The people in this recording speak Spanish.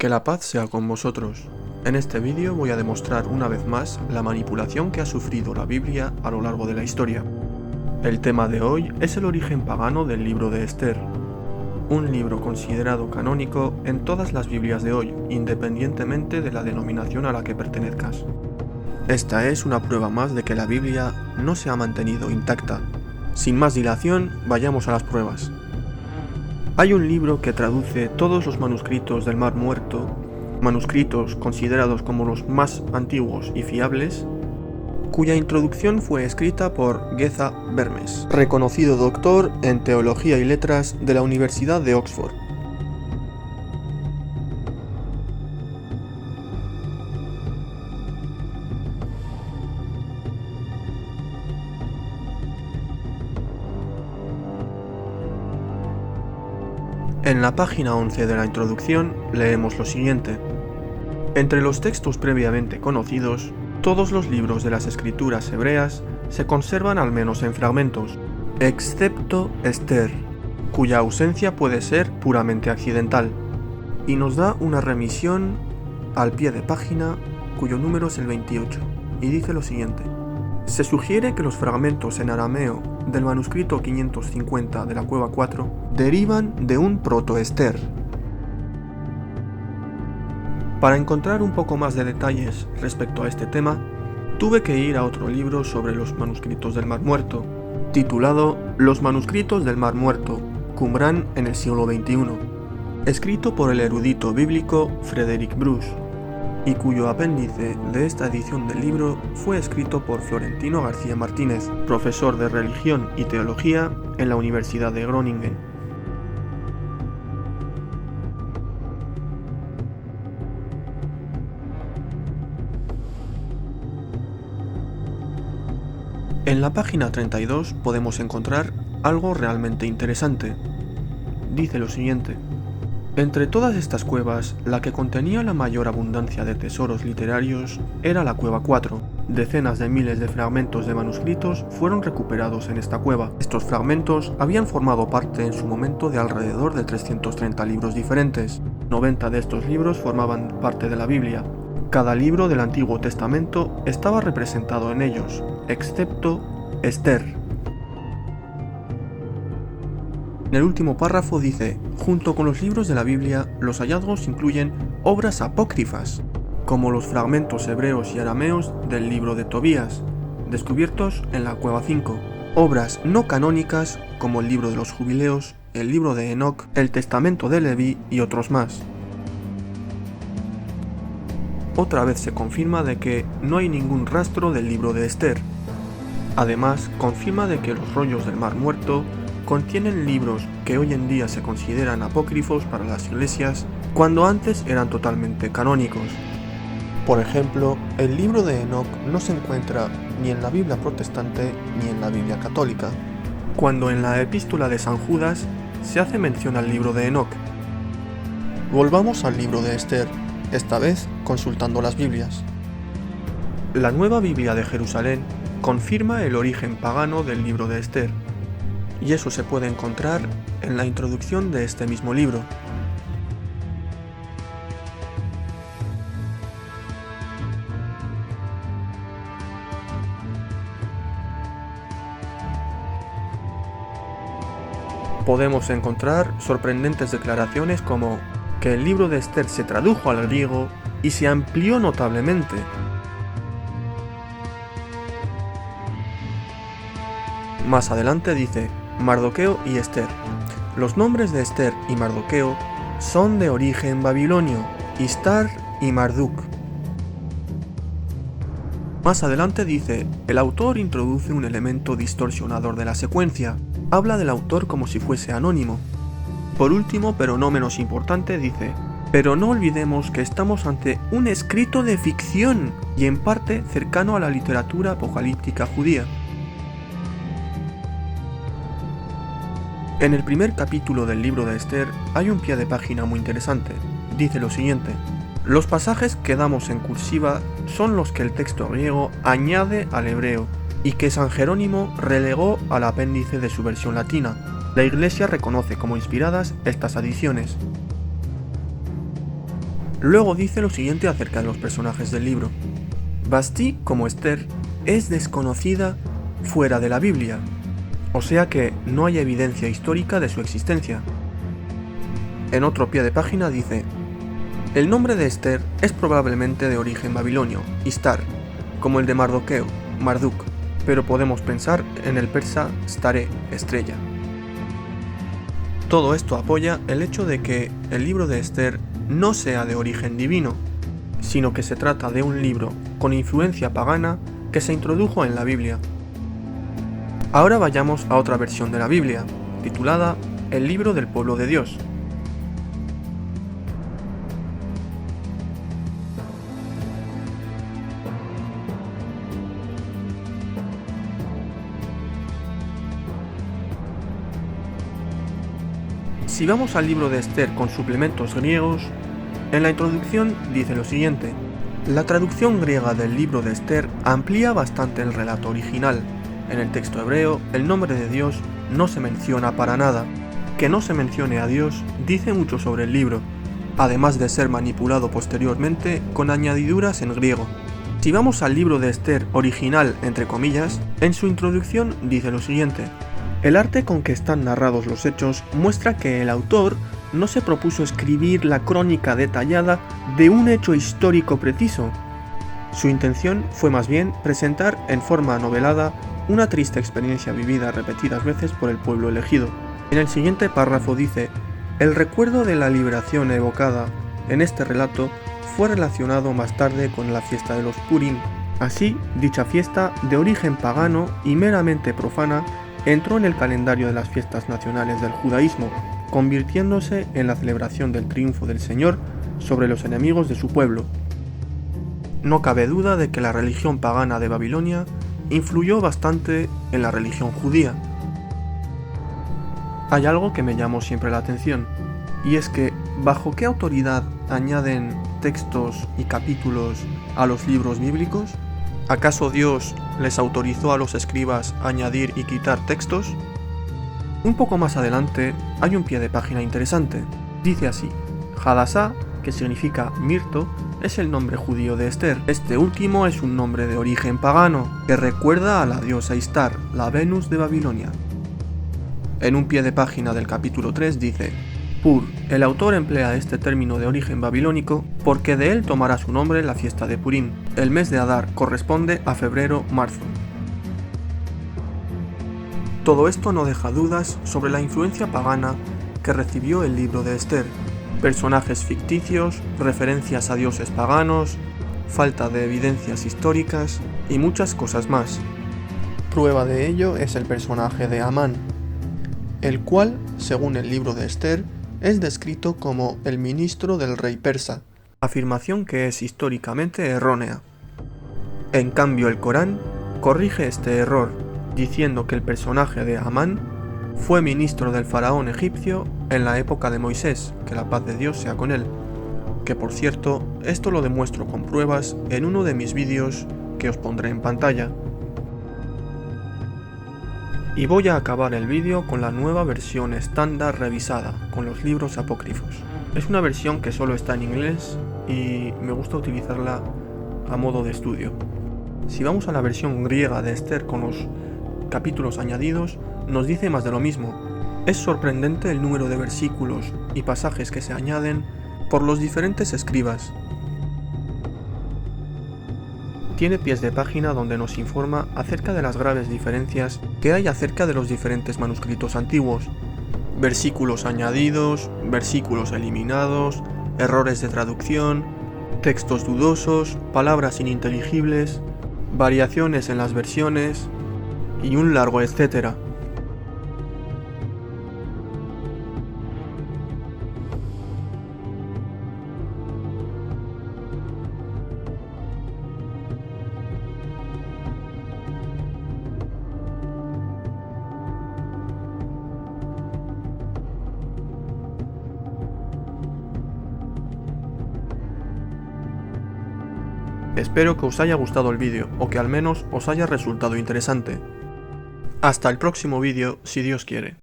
Que la paz sea con vosotros. En este vídeo voy a demostrar una vez más la manipulación que ha sufrido la Biblia a lo largo de la historia. El tema de hoy es el origen pagano del libro de Esther, un libro considerado canónico en todas las Biblias de hoy, independientemente de la denominación a la que pertenezcas. Esta es una prueba más de que la Biblia no se ha mantenido intacta. Sin más dilación, vayamos a las pruebas. Hay un libro que traduce todos los manuscritos del Mar Muerto, manuscritos considerados como los más antiguos y fiables, cuya introducción fue escrita por Geza Vermes, reconocido doctor en Teología y Letras de la Universidad de Oxford. En la página 11 de la introducción leemos lo siguiente. Entre los textos previamente conocidos, todos los libros de las escrituras hebreas se conservan al menos en fragmentos, excepto Esther, cuya ausencia puede ser puramente accidental, y nos da una remisión al pie de página cuyo número es el 28, y dice lo siguiente. Se sugiere que los fragmentos en arameo del manuscrito 550 de la Cueva 4 derivan de un proto-Esther. Para encontrar un poco más de detalles respecto a este tema, tuve que ir a otro libro sobre los manuscritos del Mar Muerto, titulado Los manuscritos del Mar Muerto, Qumran en el siglo XXI, escrito por el erudito bíblico Frederick Bruce, y cuyo apéndice de esta edición del libro fue escrito por Florentino García Martínez, profesor de Religión y Teología en la Universidad de Groningen. En la página 32 podemos encontrar algo realmente interesante. Dice lo siguiente. Entre todas estas cuevas, la que contenía la mayor abundancia de tesoros literarios era la Cueva 4. Decenas de miles de fragmentos de manuscritos fueron recuperados en esta cueva. Estos fragmentos habían formado parte en su momento de alrededor de 330 libros diferentes. 90 de estos libros formaban parte de la Biblia. Cada libro del Antiguo Testamento estaba representado en ellos, excepto Esther. En el último párrafo dice, junto con los libros de la Biblia, los hallazgos incluyen obras apócrifas, como los fragmentos hebreos y arameos del libro de Tobías, descubiertos en la Cueva 5, obras no canónicas como el libro de los Jubileos, el libro de Enoc, el Testamento de Leví y otros más. Otra vez se confirma de que no hay ningún rastro del libro de Esther. Además, confirma de que los rollos del Mar Muerto contienen libros que hoy en día se consideran apócrifos para las iglesias, cuando antes eran totalmente canónicos. Por ejemplo, el libro de Enoc no se encuentra ni en la Biblia protestante ni en la Biblia católica, cuando en la epístola de San Judas se hace mención al libro de Enoc. Volvamos al libro de Esther, esta vez consultando las Biblias. La Nueva Biblia de Jerusalén confirma el origen pagano del libro de Esther, y eso se puede encontrar en la introducción de este mismo libro. Podemos encontrar sorprendentes declaraciones como que el libro de Esther se tradujo al griego y se amplió notablemente. Más adelante dice, Mardoqueo y Esther. Los nombres de Esther y Mardoqueo son de origen babilonio, Istar y Marduk. Más adelante dice, el autor introduce un elemento distorsionador de la secuencia. Habla del autor como si fuese anónimo. Por último, pero no menos importante, dice, pero no olvidemos que estamos ante un escrito de ficción y en parte cercano a la literatura apocalíptica judía. En el primer capítulo del libro de Esther hay un pie de página muy interesante. Dice lo siguiente. Los pasajes que damos en cursiva son los que el texto griego añade al hebreo y que San Jerónimo relegó al apéndice de su versión latina. La Iglesia reconoce como inspiradas estas adiciones. Luego dice lo siguiente acerca de los personajes del libro. Vashti, como Esther, es desconocida fuera de la Biblia, o sea que no hay evidencia histórica de su existencia. En otro pie de página dice: el nombre de Esther es probablemente de origen babilonio, Istar, como el de Mardoqueo, Marduk, pero podemos pensar en el persa Stare, estrella. Todo esto apoya el hecho de que el libro de Esther no sea de origen divino, sino que se trata de un libro con influencia pagana que se introdujo en la Biblia. Ahora vayamos a otra versión de la Biblia, titulada El libro del pueblo de Dios. Si vamos al libro de Esther con suplementos griegos, en la introducción dice lo siguiente: la traducción griega del libro de Esther amplía bastante el relato original. En el texto hebreo, el nombre de Dios no se menciona para nada. Que no se mencione a Dios dice mucho sobre el libro, además de ser manipulado posteriormente con añadiduras en griego. Si vamos al libro de Esther original, entre comillas, en su introducción dice lo siguiente: el arte con que están narrados los hechos muestra que el autor no se propuso escribir la crónica detallada de un hecho histórico preciso. Su intención fue más bien presentar en forma novelada una triste experiencia vivida repetidas veces por el pueblo elegido. En el siguiente párrafo dice: el recuerdo de la liberación evocada en este relato fue relacionado más tarde con la fiesta de los Purim. Así, dicha fiesta, de origen pagano y meramente profana, entró en el calendario de las fiestas nacionales del judaísmo, convirtiéndose en la celebración del triunfo del Señor sobre los enemigos de su pueblo. No cabe duda de que la religión pagana de Babilonia influyó bastante en la religión judía. Hay algo que me llamó siempre la atención, y es que ¿bajo qué autoridad añaden textos y capítulos a los libros bíblicos? ¿Acaso Dios les autorizó a los escribas a añadir y quitar textos? Un poco más adelante hay un pie de página interesante. Dice así: Hadassah, que significa mirto, es el nombre judío de Esther. Este último es un nombre de origen pagano, que recuerda a la diosa Istar, la Venus de Babilonia. En un pie de página del capítulo 3 dice: Pur, el autor emplea este término de origen babilónico porque de él tomará su nombre la fiesta de Purim. El mes de Adar corresponde a febrero-marzo. Todo esto no deja dudas sobre la influencia pagana que recibió el libro de Esther. Personajes ficticios, referencias a dioses paganos, falta de evidencias históricas y muchas cosas más. Prueba de ello es el personaje de Amán, el cual, según el libro de Esther, es descrito como el ministro del rey persa, afirmación que es históricamente errónea. En cambio, el Corán corrige este error, diciendo que el personaje de Amán fue ministro del faraón egipcio en la época de Moisés, que la paz de Dios sea con él. Que por cierto, esto lo demuestro con pruebas en uno de mis vídeos que os pondré en pantalla. Y voy a acabar el vídeo con la nueva versión estándar revisada, con los libros apócrifos. Es una versión que solo está en inglés y me gusta utilizarla a modo de estudio. Si vamos a la versión griega de Esther con los capítulos añadidos, nos dice más de lo mismo. Es sorprendente el número de versículos y pasajes que se añaden por los diferentes escribas. Tiene pies de página donde nos informa acerca de las graves diferencias que hay acerca de los diferentes manuscritos antiguos. Versículos añadidos, versículos eliminados, errores de traducción, textos dudosos, palabras ininteligibles, variaciones en las versiones y un largo etcétera. Espero que os haya gustado el vídeo, o que al menos os haya resultado interesante. Hasta el próximo vídeo, si Dios quiere.